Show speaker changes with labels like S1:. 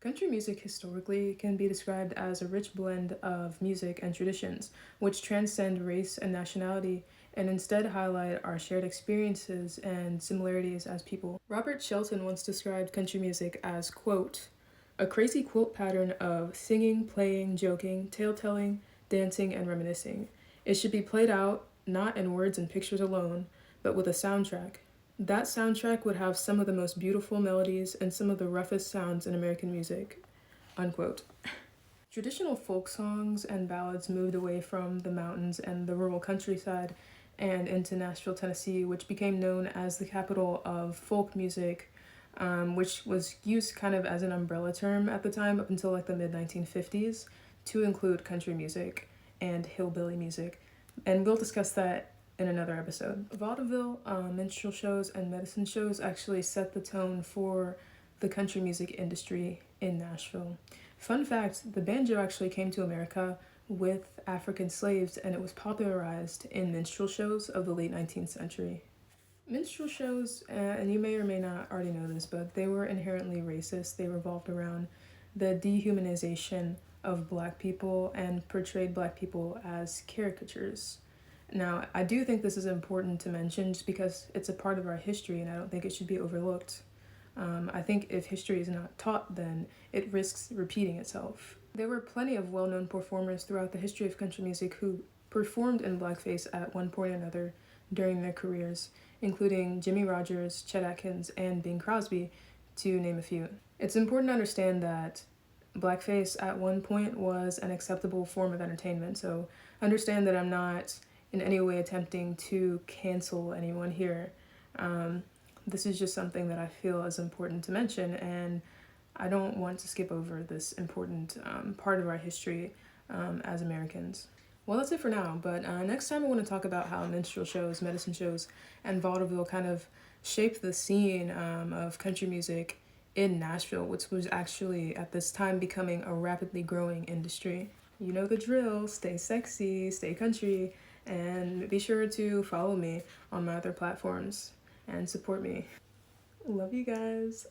S1: Country music historically can be described as a rich blend of music and traditions, which transcend race and nationality and instead highlight our shared experiences and similarities as people. Robert Shelton once described country music as, quote, a crazy quilt pattern of singing, playing, joking, tale-telling, dancing, and reminiscing. It should be played out, not in words and pictures alone, but with a soundtrack. That soundtrack would have some of the most beautiful melodies and some of the roughest sounds in American music, unquote. Traditional folk songs and ballads moved away from the mountains and the rural countryside and into Nashville, Tennessee, which became known as the capital of folk music, which was used kind of as an umbrella term at the time up until like the mid 1950s to include country music and hillbilly music. And we'll discuss that in another episode. Vaudeville, minstrel shows, and medicine shows actually set the tone for the country music industry in Nashville. Fun fact, the banjo actually came to America with African slaves and it was popularized in minstrel shows of the late 19th century. Minstrel shows, and you may or may not already know this, but they were inherently racist. They revolved around the dehumanization of black people and portrayed black people as caricatures. Now, I do think this is important to mention just because it's a part of our history and I don't think it should be overlooked. I think if history is not taught, then it risks repeating itself. There were plenty of well-known performers throughout the history of country music who performed in blackface at one point or another during their careers, including Jimmie Rodgers, Chet Atkins, and Bing Crosby, to name a few. It's important to understand that blackface at one point was an acceptable form of entertainment, so understand that I'm not in any way attempting to cancel anyone here. This is just something that I feel is important to mention, and I don't want to skip over this important part of our history as Americans. Well, that's it for now, but next time I want to talk about how minstrel shows, medicine shows, and vaudeville kind of shaped the scene of country music in Nashville, which was actually at this time becoming a rapidly growing industry. You know the drill, stay sexy, stay country, and be sure to follow me on my other platforms and support me. Love you guys.